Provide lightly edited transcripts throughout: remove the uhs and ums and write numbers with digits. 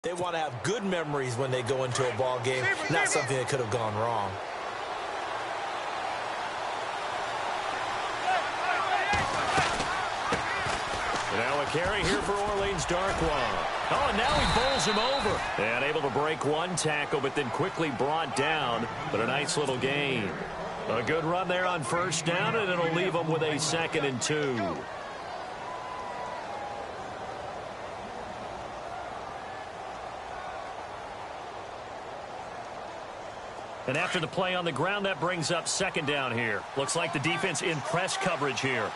They want to have good memories when they go into a ball game, not something that could have gone wrong. Now a carry here for Orleans Darkwa. Oh, and now he bowls him over. And able to break one tackle, but then quickly brought down. But a nice little gain. A good run there on first down, and it'll leave them with a 2nd and 2. And after the play on the ground, that brings up 2nd down here. Looks like the defense in press coverage here.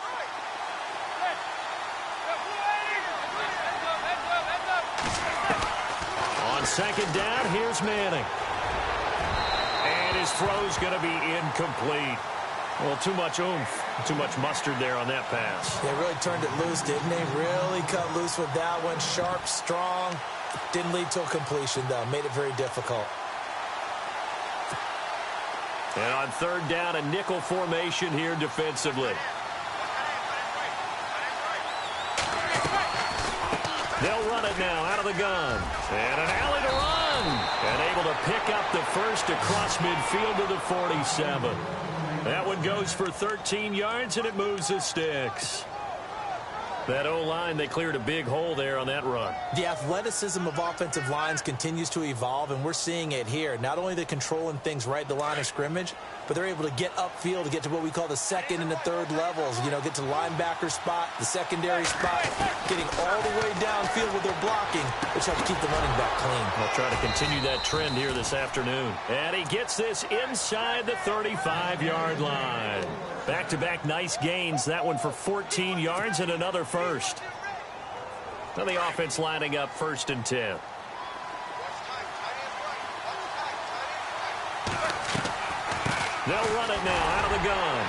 On 2nd down, here's Manning. And his throw's going to be incomplete. Well, too much oomph, too much mustard there on that pass. They really turned it loose, didn't they? Really cut loose with that one. Sharp, strong. Didn't lead to a completion, though. Made it very difficult. And on 3rd down, a nickel formation here defensively. They'll run it now out of the gun. And an alley to run. And able to pick up the first across midfield to the 47. That one goes for 13 yards, and it moves the sticks. That O-line, they cleared a big hole there on that run. The athleticism of offensive lines continues to evolve, and we're seeing it here. Not only they're controlling things right at the line of scrimmage, but they're able to get upfield to get to what we call the 2nd and the 3rd levels. You know, get to the linebacker spot, the secondary spot, getting all the way downfield with their blocking, which helps keep the running back clean. They'll try to continue that trend here this afternoon. And he gets this inside the 35-yard line. Back-to-back nice gains. That one for 14 yards and another first. Now the offense lining up 1st and 10. They'll run it now out of the gun.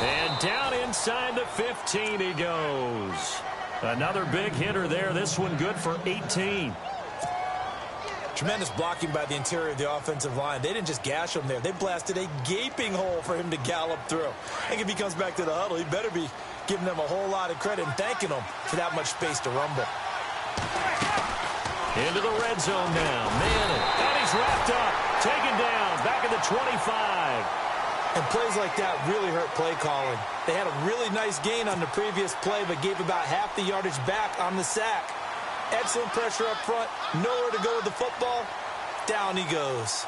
And down inside the 15 he goes. Another big hitter there. This one good for 18. Tremendous blocking by the interior of the offensive line. They didn't just gash him there. They blasted a gaping hole for him to gallop through. I think if he comes back to the huddle, he better be giving them a whole lot of credit and thanking them for that much space to rumble. Into the red zone now. Manning. And he's wrapped up. Taken down. Back at the 25. And plays like that really hurt play calling. They had a really nice gain on the previous play, but gave about half the yardage back on the sack. Excellent pressure up front. Nowhere to go with the football. Down he goes.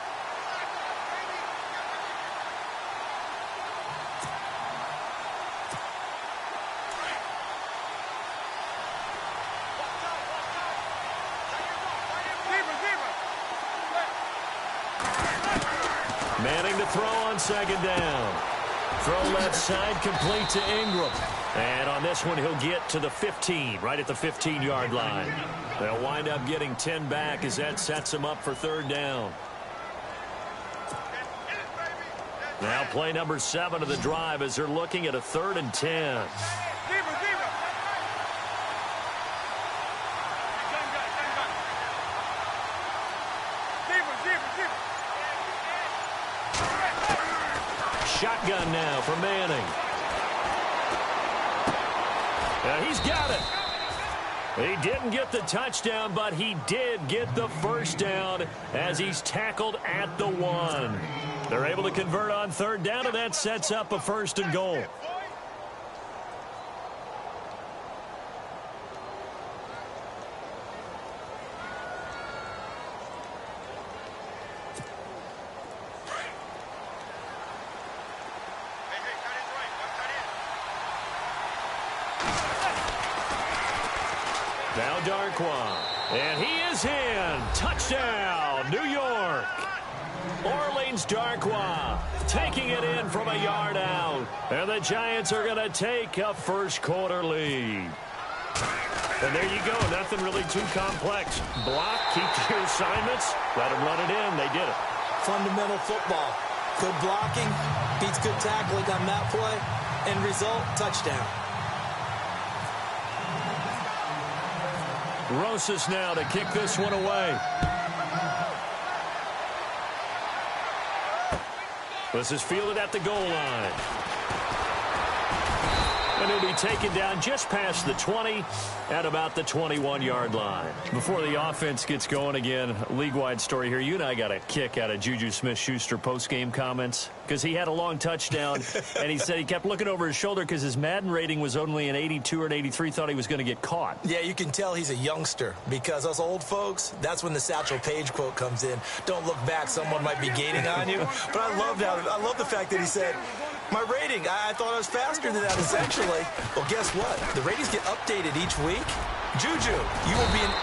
Manning to throw on 2nd down. Throw left side, complete to Ingram. And on this one, he'll get to the 15, right at the 15-yard line. They'll wind up getting 10 back as that sets them up for 3rd down. Now play number 7 of the drive as they're looking at a 3rd and 10. Shotgun now for Manning. He's got it. He didn't get the touchdown, but he did get the first down as he's tackled at the 1. They're able to convert on 3rd down, and that sets up a 1st and goal. Now Darkwa. And he is in. Touchdown, New York. Orleans Darkwa taking it in from a yard out. And the Giants are going to take a first-quarter lead. And there you go. Nothing really too complex. Block, keep your assignments, let them run it in. They did it. Fundamental football. Good blocking, beats good tackling on that play. End result, touchdown. Rosas now to kick this one away. This is fielded at the goal line. And he'll be taken down just past the 20 at about the 21-yard line. Before the offense gets going again, league-wide story here. You and I got a kick out of Juju Smith-Schuster post-game comments because he had a long touchdown, and he said he kept looking over his shoulder because his Madden rating was only an 82 or an 83, thought he was going to get caught. Yeah, you can tell he's a youngster because us old folks, that's when the Satchel Paige quote comes in. Don't look back, someone might be gaining on you. But I love the fact that he said, my rating, I thought I was faster than that, essentially. Well, guess what? The ratings get updated each week. Juju, you will be an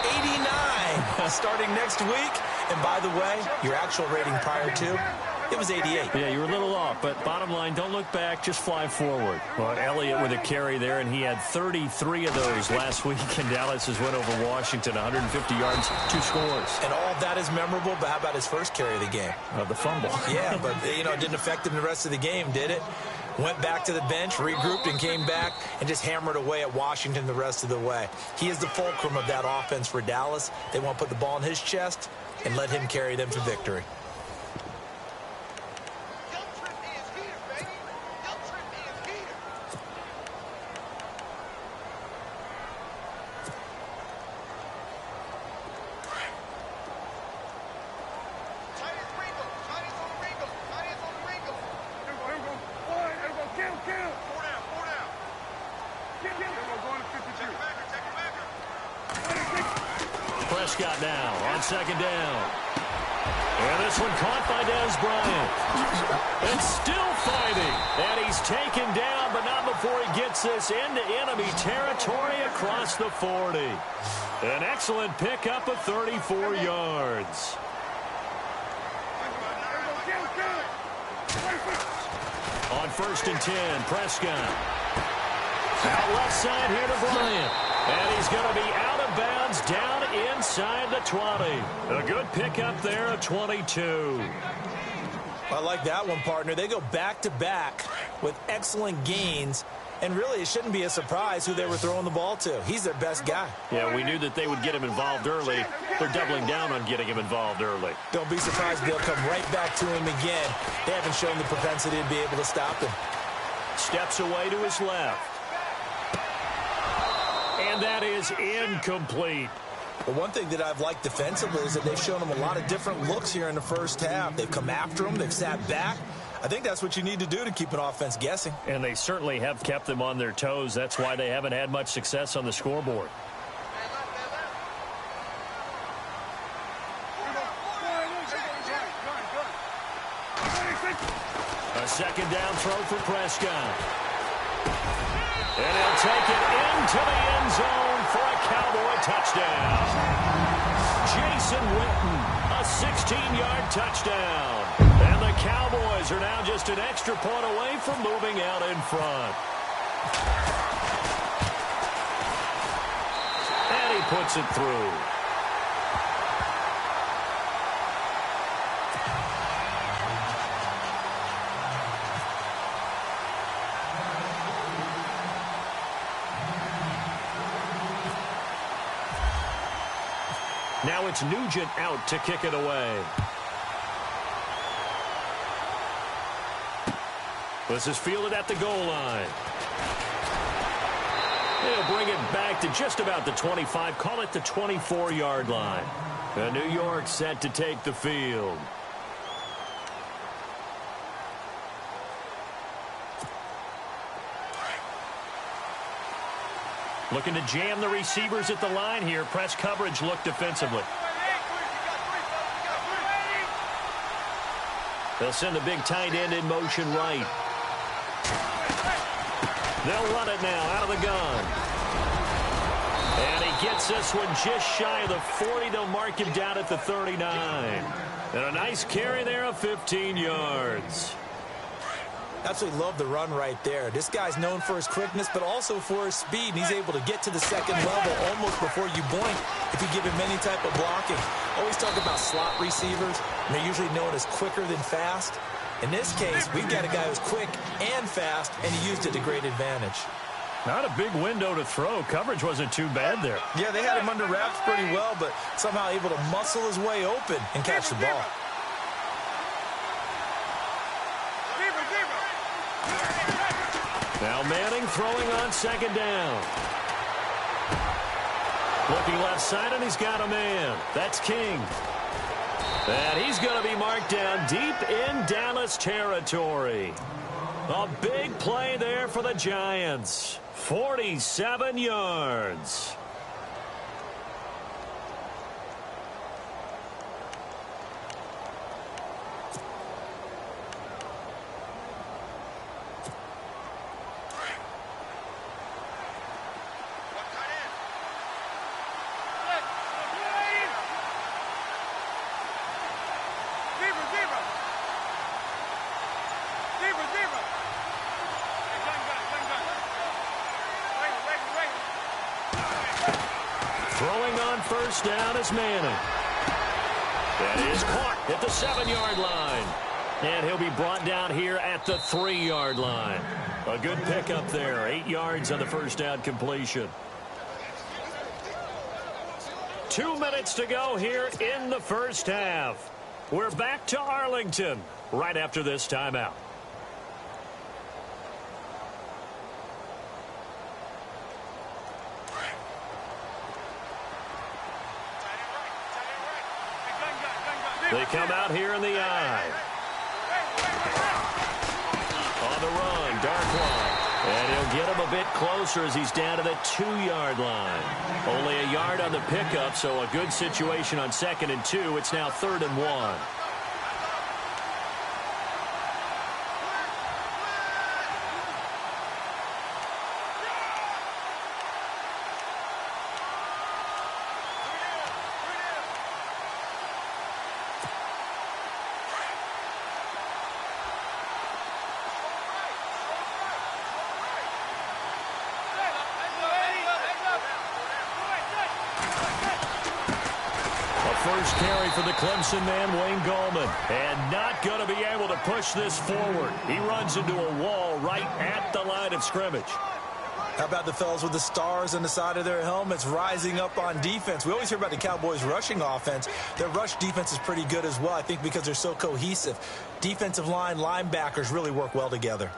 89 starting next week. And by the way, your actual rating prior to, it was 88. Yeah, you were a little off, but bottom line, don't look back, just fly forward. Well, Elliott with a carry there, and he had 33 of those last week in Dallas's win over Washington, 150 yards, 2 scores. And all of that is memorable, but how about his first carry of the game? The fumble. Yeah, but, it didn't affect him the rest of the game, did it? Went back to the bench, regrouped, and came back and just hammered away at Washington the rest of the way. He is the fulcrum of that offense for Dallas. They want to put the ball in his chest and let him carry them to victory. Prescott now on second down. And this one caught by Dez Bryant. And still fighting. And he's taken down, but not before he gets this into enemy territory across the 40. An excellent pickup of 34 yards. On 1st and 10, Prescott. Out left side here to Bryant. And he's going to be out of bounds down inside the 20. A good pickup there at 22. I like that one, partner. They go back-to-back with excellent gains. And really, it shouldn't be a surprise who they were throwing the ball to. He's their best guy. Yeah, we knew that they would get him involved early. They're doubling down on getting him involved early. Don't be surprised if they'll come right back to him again. They haven't shown the propensity to be able to stop him. Steps away to his left. And that is incomplete. Well, one thing that I've liked defensively is that they've shown him a lot of different looks here in the first half. They've come after him. They've sat back. I think that's what you need to do to keep an offense guessing. And they certainly have kept them on their toes. That's why they haven't had much success on the scoreboard. A second down throw for Prescott. And he'll take it into the end zone for a Cowboy touchdown. Jason Witten, a 16-yard touchdown. And the Cowboys are now just an extra point away from moving out in front. And he puts it through. Now it's Nugent out to kick it away. This is fielded at the goal line. They'll bring it back to just about the 25. Call it the 24-yard line. And New York set to take the field. Looking to jam the receivers at the line here. Press coverage look defensively. They'll send the big tight end in motion right. They'll run it now out of the gun. And he gets this one just shy of the 40. They'll mark him down at the 39. And a nice carry there of 15 yards. Absolutely love the run right there. This guy's known for his quickness, but also for his speed. And he's able to get to the second level almost before you blink if you give him any type of blocking. Always talk about slot receivers, and they're usually known as quicker than fast. In this case, we've got a guy who's quick and fast, and he used it to great advantage. Not a big window to throw. Coverage wasn't too bad there. Yeah, they had him under wraps pretty well, but somehow able to muscle his way open and catch the ball. Now Manning throwing on second down. Looking left side, and he's got a man. That's King. And he's going to be marked down deep in Dallas territory. A big play there for the Giants. 47 yards. Throwing on first down is Manning. That is caught at the 7-yard line. And he'll be brought down here at the 3-yard line. A good pickup there. 8 yards on the first down completion. 2 minutes to go here in the first half. We're back to Arlington right after this timeout. They come out here in the eye. On the run, Darkwa. And he'll get him a bit closer as he's down to the 2-yard line. Only a yard on the pickup, so a good situation on 2nd and 2. It's now 3rd and 1. First carry for the Clemson man, Wayne Gallman. And not going to be able to push this forward. He runs into a wall right at the line of scrimmage. How about the fellas with the stars on the side of their helmets rising up on defense? We always hear about the Cowboys' rushing offense. Their rush defense is pretty good as well, I think, because they're so cohesive. Defensive line, linebackers really work well together.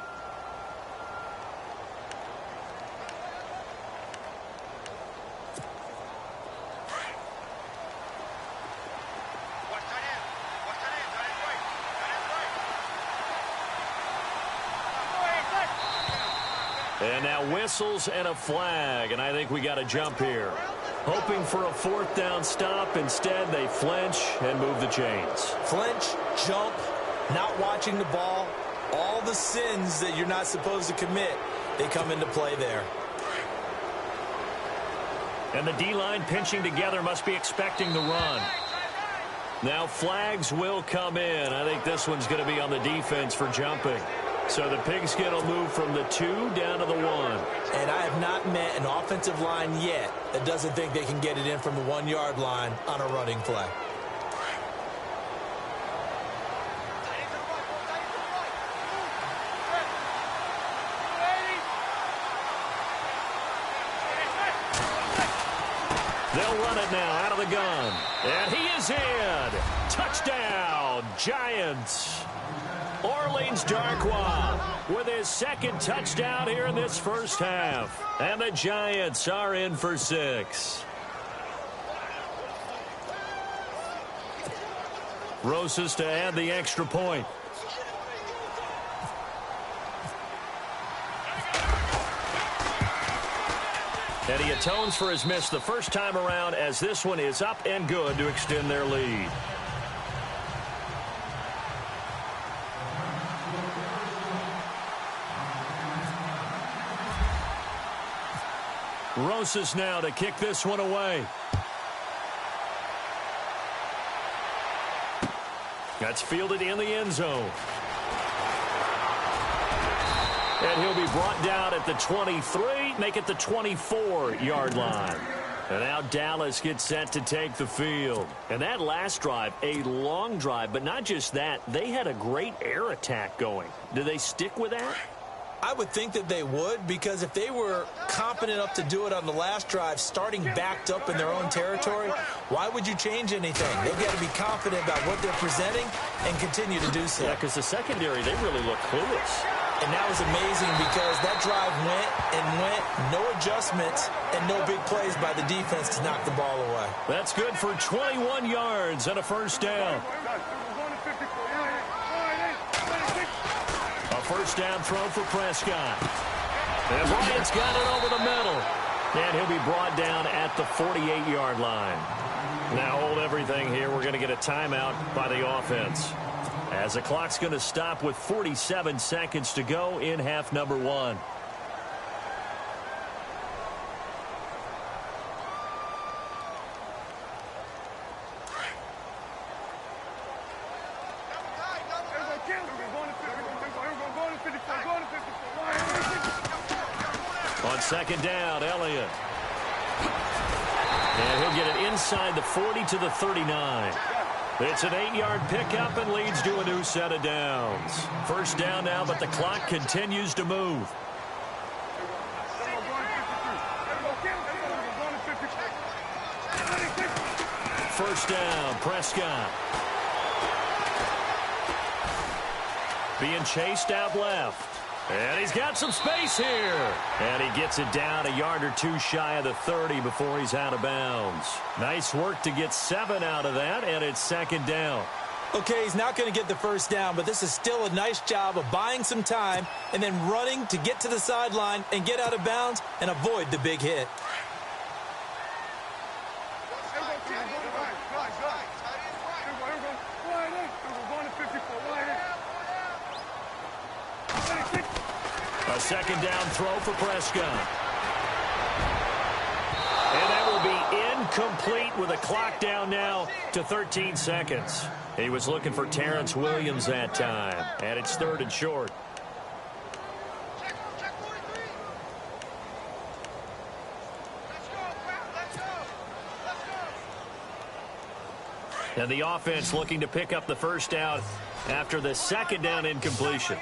And now whistles and a flag, and I think we got a jump here. Hoping for a 4th down stop. Instead, they flinch and move the chains. Flinch, jump, not watching the ball, all the sins that you're not supposed to commit, they come into play there. And the D-line pinching together must be expecting the run. Now flags will come in. I think this one's going to be on the defense for jumping. So the Pigskin will move from the 2 down to the 1. And I have not met an offensive line yet that doesn't think they can get it in from the 1-yard line on a running play. They'll run it now out of the gun. And he is in. Touchdown, Giants. Orleans Darkwa with his 2nd touchdown here in this first half. And the Giants are in for 6. Rosas to add the extra point. And he atones for his miss the first time around, as this one is up and good to extend their lead. Rosas now to kick this one away. That's fielded in the end zone. And he'll be brought down at the 23, make it the 24-yard line. And now Dallas gets set to take the field. And that last drive, a long drive, but not just that, they had a great air attack going. Do they stick with that? I would think that they would, because if they were competent enough to do it on the last drive, starting backed up in their own territory, why would you change anything? They've got to be confident about what they're presenting and continue to do so. Yeah, because the secondary, they really look clueless. And that was amazing because that drive went and went, no adjustments, and no big plays by the defense to knock the ball away. That's good for 21 yards and a first down. A first down throw for Prescott. And Bryant's got it over the middle. And he'll be brought down at the 48-yard line. Now hold everything here. We're going to get a timeout by the offense, as the clock's going to stop with 47 seconds to go in half number 1. On second down, Elliott. And he'll get it inside the 40 to the 39. It's an 8-yard pickup and leads to a new set of downs. First down now, but the clock continues to move. First down, Prescott. Being chased out left. And he's got some space here. And he gets it down a yard or two shy of the 30 before he's out of bounds. Nice work to get 7 out of that, and it's second down. Okay, he's not going to get the first down, but this is still a nice job of buying some time and then running to get to the sideline and get out of bounds and avoid the big hit. A second down throw for Prescott. And that will be incomplete with a clock down now to 13 seconds. He was looking for Terrence Williams that time, and it's third and short. And the offense looking to pick up the first down after the second down incompletion.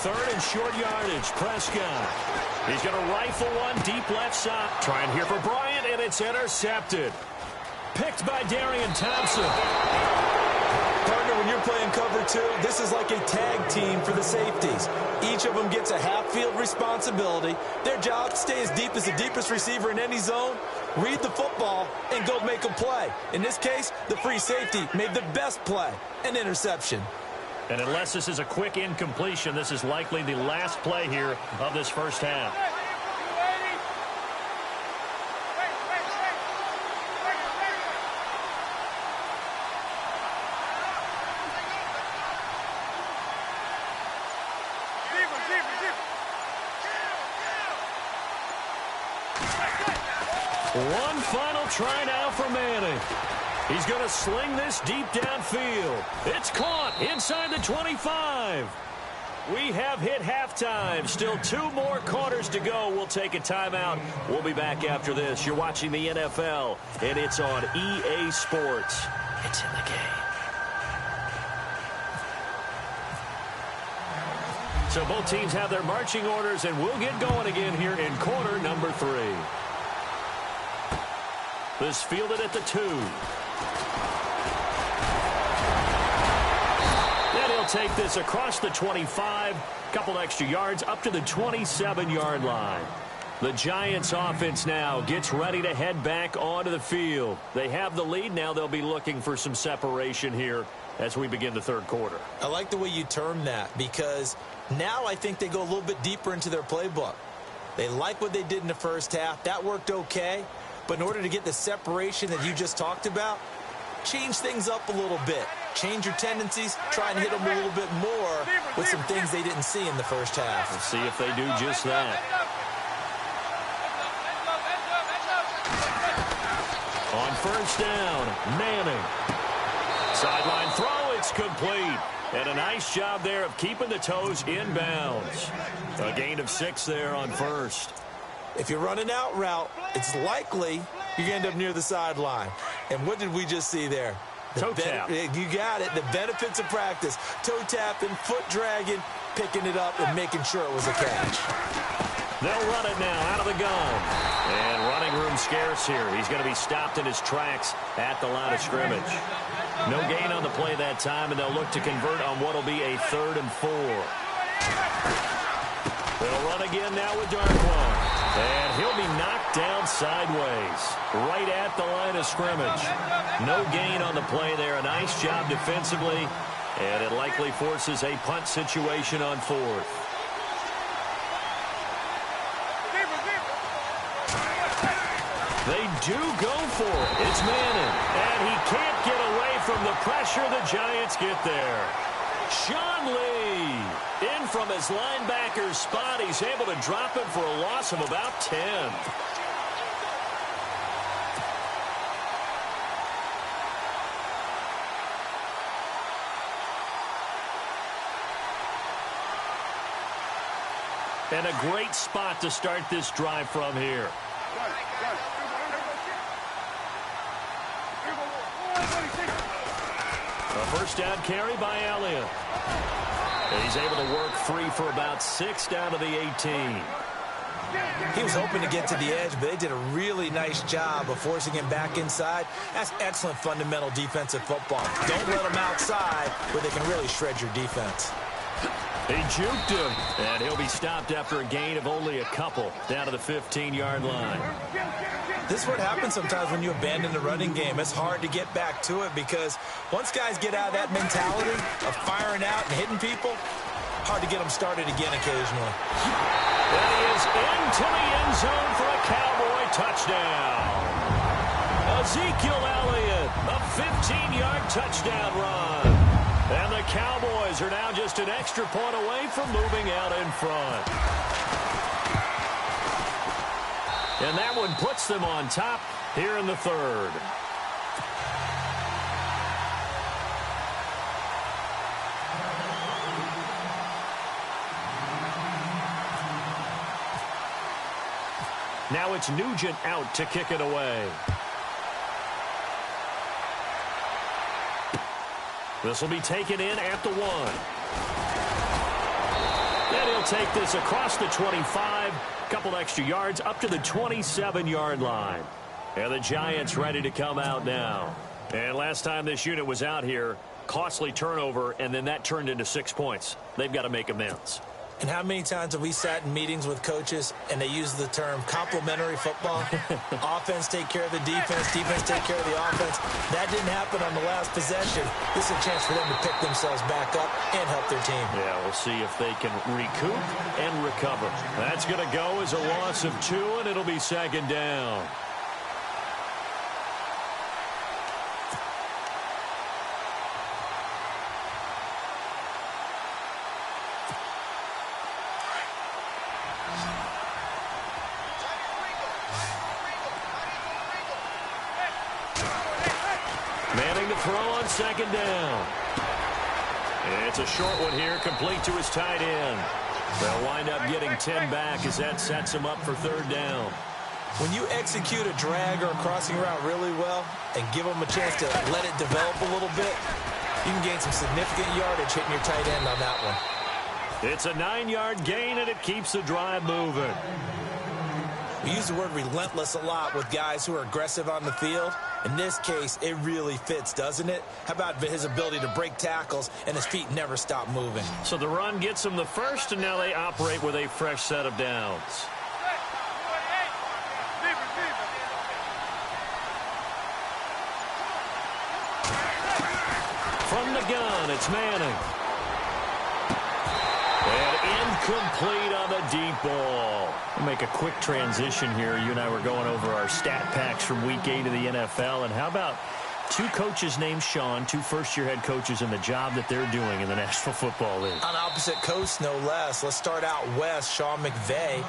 Third and short yardage, Prescott. He's going to rifle one deep left side. Trying here for Bryant, and it's intercepted. Picked by Darian Thompson. Partner, when you're playing cover 2, this is like a tag team for the safeties. Each of them gets a half-field responsibility. Their job, stay as deep as the deepest receiver in any zone, read the football, and go make a play. In this case, the free safety made the best play, an interception. And unless this is a quick incompletion, this is likely the last play here of this first half. One final try now for Manning. He's going to sling this deep downfield. It's caught inside the 25. We have hit halftime. Still 2 more quarters to go. We'll take a timeout. We'll be back after this. You're watching the NFL, and it's on EA Sports. It's in the game. So both teams have their marching orders, and we'll get going again here in quarter number 3. This fielded at the 2. And he'll take this across the 25, couple extra yards up to the 27-yard line. The Giants offense now gets ready to head back onto the field. They have the lead. Now they'll be looking for some separation here as we begin the third quarter. I like the way you term that, because now I think they go a little bit deeper into their playbook. They like what they did in the first half. That worked okay. But in order to get the separation that you just talked about, change things up a little bit. Change your tendencies. Try and hit them a little bit more with some things they didn't see in the first half. We'll see if they do just that. On first down, Manning. Sideline throw, it's complete. And a nice job there of keeping the toes inbounds. A gain of 6 there on first. If you run an out route, it's likely you're going to end up near the sideline. And what did we just see there? Toe tap. You got it. The benefits of practice. Toe tapping, foot dragging, picking it up, and making sure it was a catch. They'll run it now out of the gun. And running room scarce here. He's going to be stopped in his tracks at the line of scrimmage. No gain on the play that time, and they'll look to convert on what will be a 3rd and 4. They'll run again now with Darkwan. And he'll be knocked down sideways, right at the line of scrimmage. No gain on the play there. A nice job defensively, and it likely forces a punt situation on 4th. They do go for it. It's Manning, and he can't get away from the pressure. The Giants get there. Sean Lee in from his linebacker spot. He's able to drop him for a loss of about 10. And a great spot to start this drive from here. A first down carry by Elliott. And he's able to work free for about 6 down to the 18. He was hoping to get to the edge, but they did a really nice job of forcing him back inside. That's excellent fundamental defensive football. Don't let him outside where they can really shred your defense. They juked him, and he'll be stopped after a gain of only a couple down to the 15-yard line. This is what happens sometimes when you abandon the running game. It's hard to get back to it because once guys get out of that mentality of firing out and hitting people, hard to get them started again occasionally. And he is into the end zone for a Cowboy touchdown. Ezekiel Elliott, a 15-yard touchdown run. And the Cowboys are now just an extra point away from moving out in front. And that one puts them on top here in the 3rd. Now it's Nugent out to kick it away. This will be taken in at the 1. And he'll take this across the 25. Couple extra yards up to the 27-yard line. And the Giants ready to come out now. And last time this unit was out here, costly turnover, and then that turned into 6 points. They've got to make amends. And how many times have we sat in meetings with coaches and they use the term complementary football? Offense take care of the defense, defense take care of the offense. That didn't happen on the last possession. This is a chance for them to pick themselves back up and help their team. Yeah, we'll see if they can recoup and recover. That's going to go as a loss of 2, and it'll be 2nd down. Manning to throw on 2nd down. It's a short one here, complete to his tight end. They'll wind up getting 10 back as that sets him up for 3rd down. When you execute a drag or a crossing route really well and give them a chance to let it develop a little bit, you can gain some significant yardage hitting your tight end on that one. It's a 9-yard gain, and it keeps the drive moving. We use the word relentless a lot with guys who are aggressive on the field. In this case, it really fits, doesn't it? How about his ability to break tackles and his feet never stop moving? So the run gets them the first, and now they operate with a fresh set of downs. From the gun, it's Manning. And incomplete on the deep ball. We'll make a quick transition here. You and I were going over our stat packs from Week 8 of the NFL. And how about 2 coaches named Sean, 2 first-year head coaches, and the job that they're doing in the National Football League? On opposite coasts, no less. Let's start out west. Sean McVay,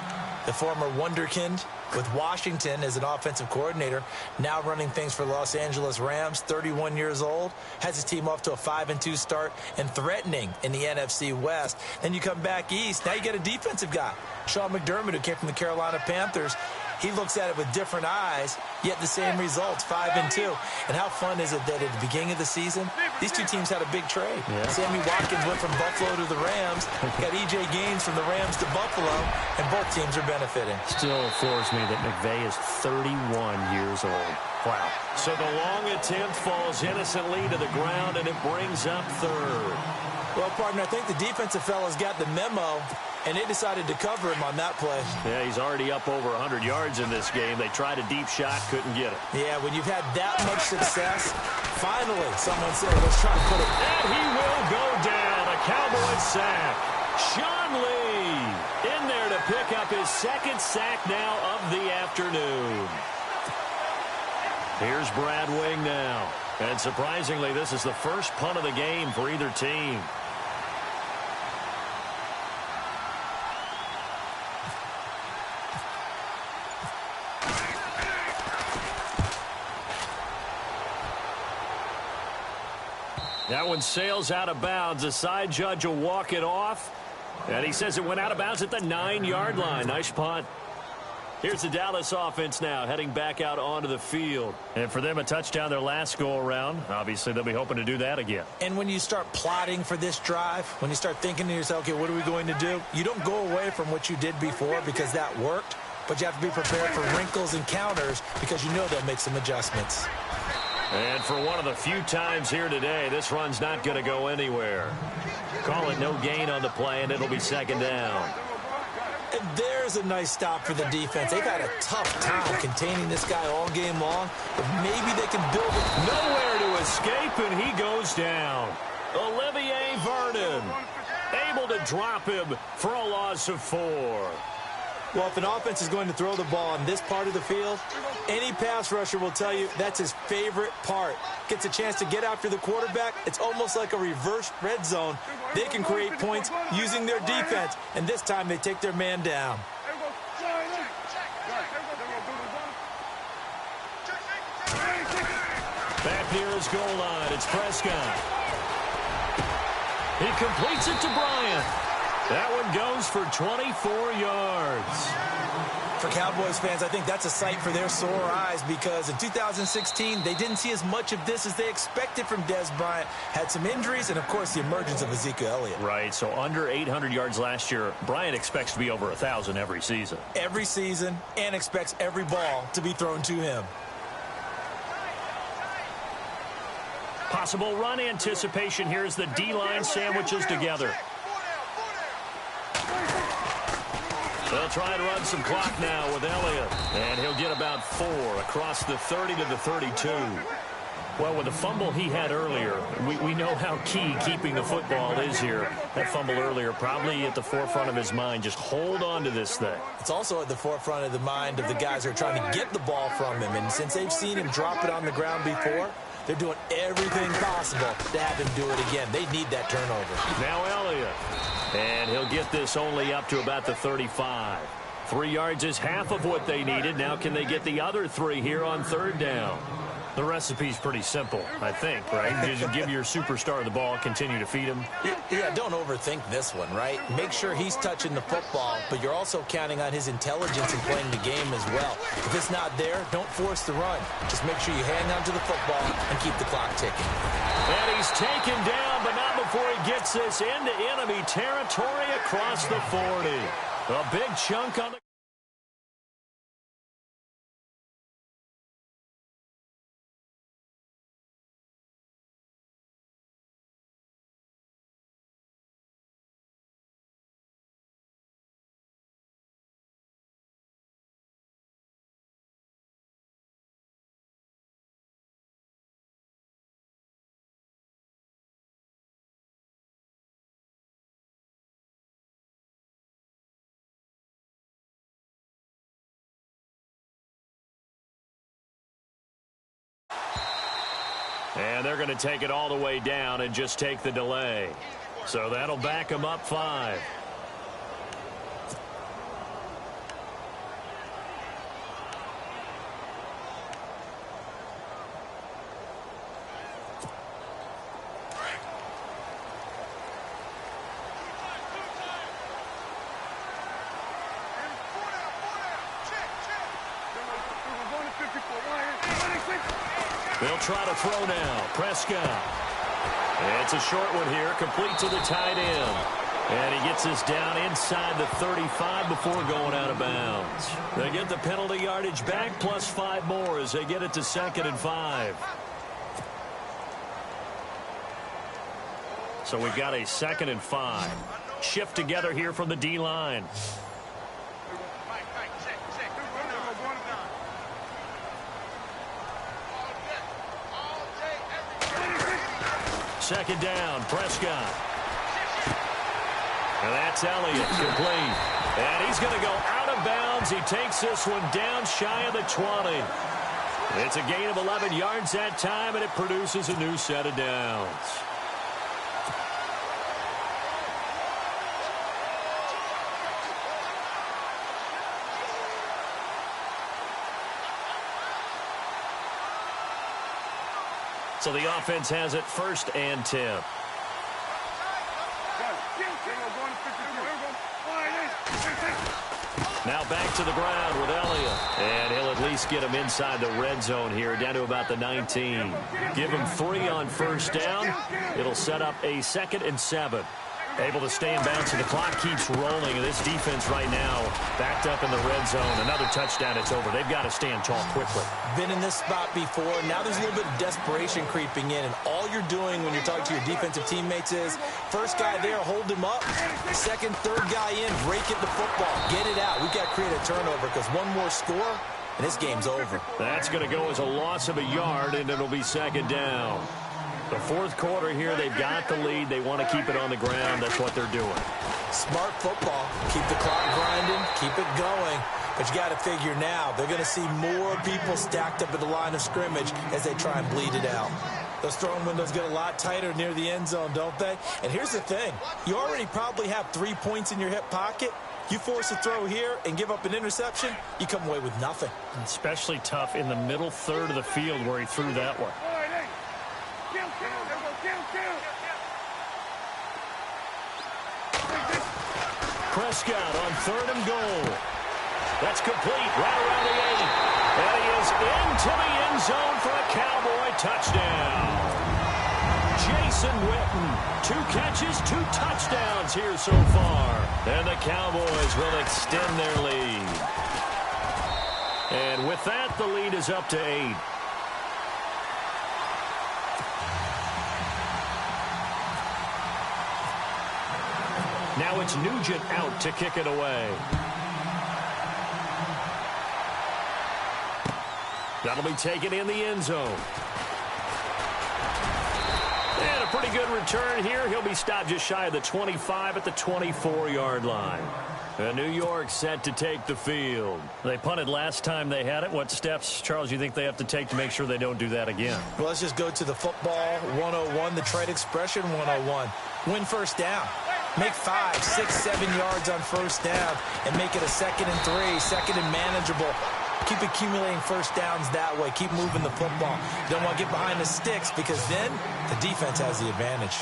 the former wonderkind with Washington as an offensive coordinator, now running things for the Los Angeles Rams, 31 years old, has his team off to a 5-2 start and threatening in the NFC West. Then you come back east. Now you get a defensive guy, Sean McDermott, who came from the Carolina Panthers. He looks at it with different eyes, yet the same results, 5-2. And how fun is it that at the beginning of the season, these 2 teams had a big trade. Yeah. Sammy Watkins went from Buffalo to the Rams, got E.J. Gaines from the Rams to Buffalo, and both teams are benefiting. Still floors me that McVay is 31 years old. Wow. So the long attempt falls innocently to the ground, and it brings up third. Well, partner, I think the defensive fellas got the memo, and they decided to cover him on that play. Yeah, he's already up over 100 yards in this game. They tried a deep shot, couldn't get it. Yeah, when you've had that much success, finally someone said, let's try to put it. And he will go down. A Cowboys sack. Sean Lee in there to pick up his second sack now of the afternoon. Here's Brad Wing now. And surprisingly, this is the first punt of the game for either team. That one sails out of bounds. The side judge will walk it off. And he says it went out of bounds at the 9-yard line. Nice punt. Here's the Dallas offense now heading back out onto the field. And for them, a touchdown their last go-around. Obviously, they'll be hoping to do that again. And when you start plotting for this drive, when you start thinking to yourself, okay, what are we going to do? You don't go away from what you did before because that worked, but you have to be prepared for wrinkles and counters because you know they'll make some adjustments. And for one of the few times here today, this run's not going to go anywhere. Call it no gain on the play, and it'll be second down. And there's a nice stop for the defense. They've had a tough time containing this guy all game long, but maybe they can build it. Nowhere to escape, and he goes down. Olivier Vernon able to drop him for a loss of 4. Well, if an offense is going to throw the ball in this part of the field, any pass rusher will tell you that's his favorite part. Gets a chance to get after the quarterback. It's almost like a reverse red zone. They can create points using their defense, and this time they take their man down. Back near his goal line, it's Prescott. He completes it to Bryant. That one goes for 24 yards. For Cowboys fans, I think that's a sight for their sore eyes because in 2016, they didn't see as much of this as they expected from Dez Bryant. Had some injuries and, of course, the emergence of Ezekiel Elliott. Right, so under 800 yards last year, Bryant expects to be over 1,000 every season. Every season, and expects every ball to be thrown to him. Possible run anticipation here as the D-line sandwiches together. They'll try and run some clock now with Elliott. And he'll get about 4 across the 30 to the 32. Well, with the fumble he had earlier, we know how key keeping the football is here. That fumble earlier probably at the forefront of his mind. Just hold on to this thing. It's also at the forefront of the mind of the guys who are trying to get the ball from him. And since they've seen him drop it on the ground before, they're doing everything possible to have him do it again. They need that turnover. Now Elliott. And he'll get this only up to about the 35. 3 yards is half of what they needed. Now can they get the other 3 here on third down? The recipe's pretty simple, I think, right? Just give your superstar the ball, continue to feed him. Yeah, don't overthink this one, right? Make sure he's touching the football, but you're also counting on his intelligence in playing the game as well. If it's not there, don't force the run. Just make sure you hang on to the football and keep the clock ticking. And he's taken down, but not before he gets this into enemy territory across the 40. A big chunk on the... And they're going to take it all the way down and just take the delay. So that'll back them up 5. They'll try to throw now. Prescott. It's a short one here, complete to the tight end. And he gets this down inside the 35 before going out of bounds. They get the penalty yardage back plus 5 more as they get it to 2nd and 5. So we've got a 2nd and 5. Shift together here from the D-line. Second down, Prescott. And that's Elliott, complete. And he's going to go out of bounds. He takes this one down shy of the 20. It's a gain of 11 yards that time, and it produces a new set of downs. So the offense has it 1st and 10. Now back to the ground with Elliott. And he'll at least get him inside the red zone here, down to about the 19. Give him 3 on 1st down. It'll set up a 2nd and 7. Able to stay in bounds, and the clock keeps rolling. And this defense right now backed up in the red zone. Another touchdown, it's over. They've got to stand tall quickly. Been in this spot before. Now there's a little bit of desperation creeping in. And all you're doing when you're talking to your defensive teammates is, first guy there, hold him up. Second, third guy in, break it the football. Get it out. We've got to create a turnover because one more score, and this game's over. That's going to go as a loss of a yard, and it'll be 2nd down. The 4th quarter here, they've got the lead. They want to keep it on the ground. That's what they're doing. Smart football. Keep the clock grinding. Keep it going. But you got to figure now, they're going to see more people stacked up at the line of scrimmage as they try and bleed it out. Those throwing windows get a lot tighter near the end zone, don't they? And here's the thing. You already probably have 3 points in your hip pocket. You force a throw here and give up an interception, you come away with nothing. Especially tough in the middle third of the field where he threw that one. Prescott on 3rd and goal. That's complete right around the 8. And he is into the end zone for a Cowboy touchdown. Jason Witten, 2 catches, 2 touchdowns here so far. And the Cowboys will extend their lead. And with that, the lead is up to 8. Now it's Nugent out to kick it away. That'll be taken in the end zone. And a pretty good return here. He'll be stopped just shy of the 25 at the 24-yard line. And New York set to take the field. They punted last time they had it. What steps, Charles, you think they have to take to make sure they don't do that again? Well, let's just go to the football 101, the trade expression 101. Win 1st down. Make 5, 6, 7 yards on 1st down and make it a 2nd and 3, 2nd and manageable. Keep accumulating 1st downs that way. Keep moving the football. Don't want to get behind the sticks because then the defense has the advantage.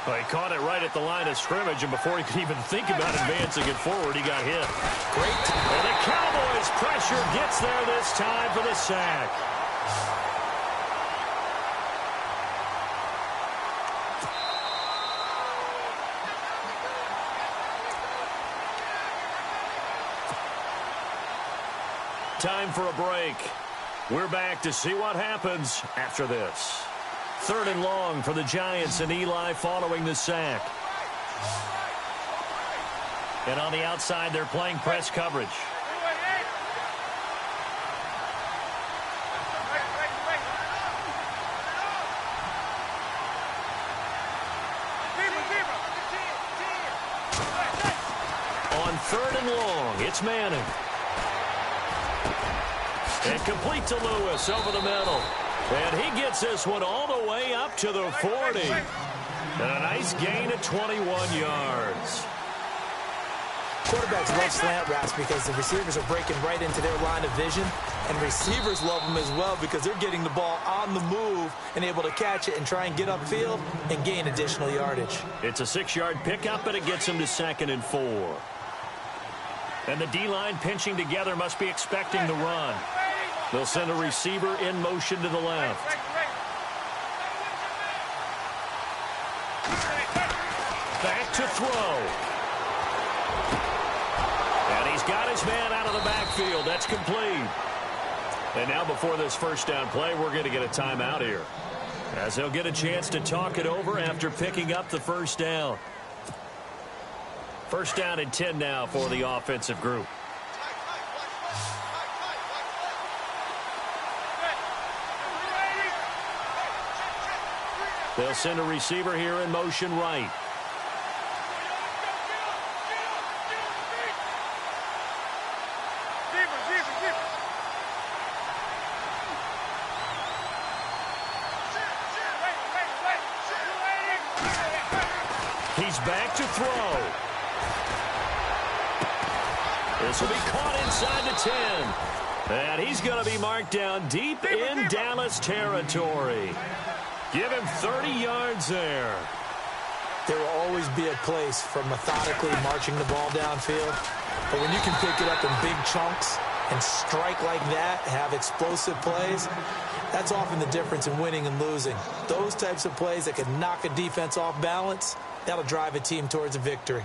Well, he caught it right at the line of scrimmage, and before he could even think about advancing it forward, he got hit. Great. And the Cowboys' pressure gets there this time for the sack. Time for a break. We're back to see what happens after this. 3rd and long for the Giants, and Eli following the sack. And on the outside, they're playing press coverage. On 3rd and long, it's Manning. And complete to Lewis over the middle. And he gets this one all the way up to the 40. And a nice gain of 21 yards. Quarterbacks love slant routes because the receivers are breaking right into their line of vision. And receivers love them as well because they're getting the ball on the move and able to catch it and try and get upfield and gain additional yardage. It's a 6-yard pickup, but it gets them to 2nd and 4. And the D-line pinching together must be expecting the run. They'll send a receiver in motion to the left. Back to throw. got his man out of the backfield. That's complete. And now before this first down play, we're going to get a timeout here, as they'll get a chance to talk it over after picking up the first down. First down and 10 now for the offensive group. They'll send a receiver here in motion right. He's back to throw. This will be caught inside the 10. And he's going to be marked down deep in Dallas territory. Give him 30 yards there. There will always be a place for methodically marching the ball downfield. But when you can pick it up in big chunks and strike like that, have explosive plays, that's often the difference in winning and losing. Those types of plays that can knock a defense off balance, that'll drive a team towards a victory.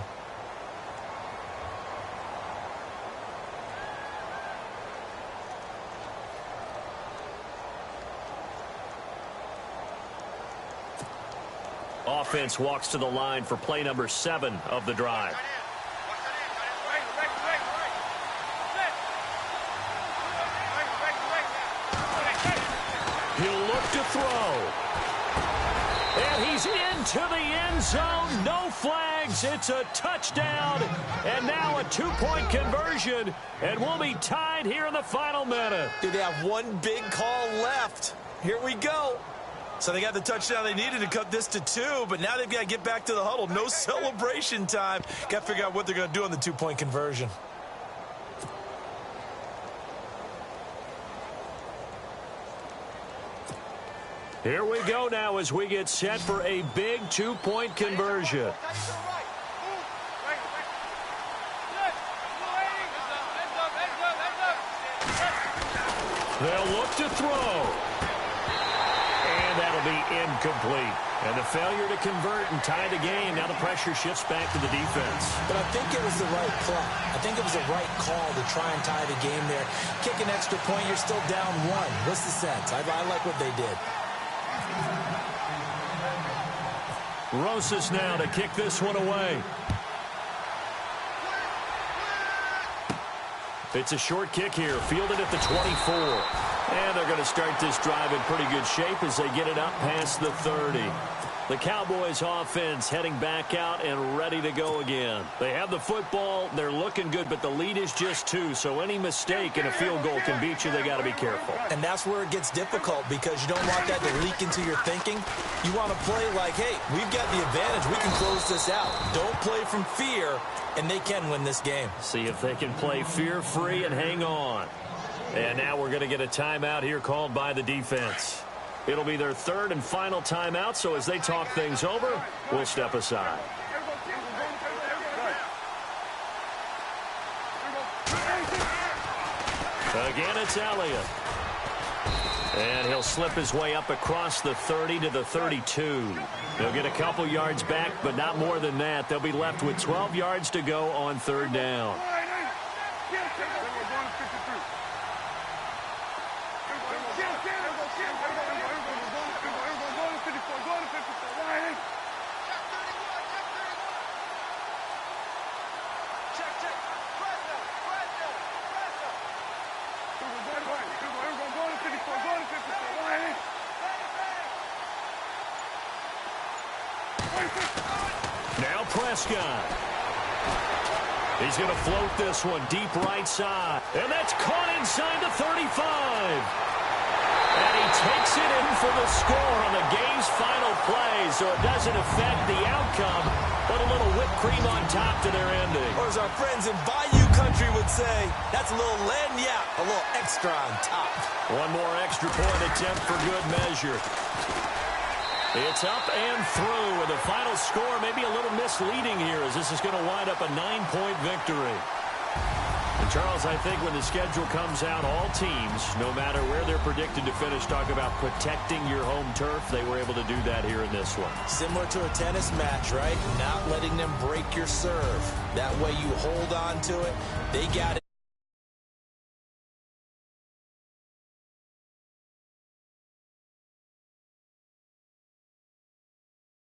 Offense walks to the line for play number 7 of the drive. He'll look to throw. And he's into the end zone. No flags. It's a touchdown. And now a 2-point conversion. And we'll be tied here in the final minute. They have one big call left. Here we go. So they got the touchdown they needed to cut this to 2, but now they've got to get back to the huddle. No celebration time. Got to figure out what they're going to do on the 2-point conversion. Here we go now as we get set for a big 2-point conversion. They'll look to throw. And that'll be incomplete. And the failure to convert and tie the game. Now the pressure shifts back to the defense. But I think it was the right play. I think it was the right call to try and tie the game there. Kick an extra point, you're still down 1. What's the sense? I like what they did. Rosas now to kick this one away. It's a short kick here, fielded at the 24. And they're going to start this drive in pretty good shape as they get it up past the 30. The Cowboys offense heading back out and ready to go again. They have the football. They're looking good, but the lead is just 2. So any mistake in a field goal can beat you. They got to be careful. And that's where it gets difficult because you don't want that to leak into your thinking. You want to play like, hey, we've got the advantage. We can close this out. Don't play from fear, and they can win this game. See if they can play fear-free and hang on. And now we're going to get a timeout here called by the defense. It'll be their 3rd and final timeout, so as they talk things over, we'll step aside. Again, it's Elliott. And he'll slip his way up across the 30 to the 32. They'll get a couple yards back, but not more than that. They'll be left with 12 yards to go on 3rd down. Now Prescott. He's going to float this one deep right side. And that's caught inside the 35. And he takes it in for the score on the game's final play. So it doesn't affect the outcome, but a little whipped cream on top to their ending. Or as our friends in Bayou Country would say, that's a little lagniappe, a little extra on top. One more extra point attempt for good measure. It's up and through, and the final score may be a little misleading here as this is going to wind up a 9-point victory. And Charles, I think when the schedule comes out, all teams, no matter where they're predicted to finish, talk about protecting your home turf. They were able to do that here in this one. Similar to a tennis match, right? Not letting them break your serve. That way you hold on to it. They got it.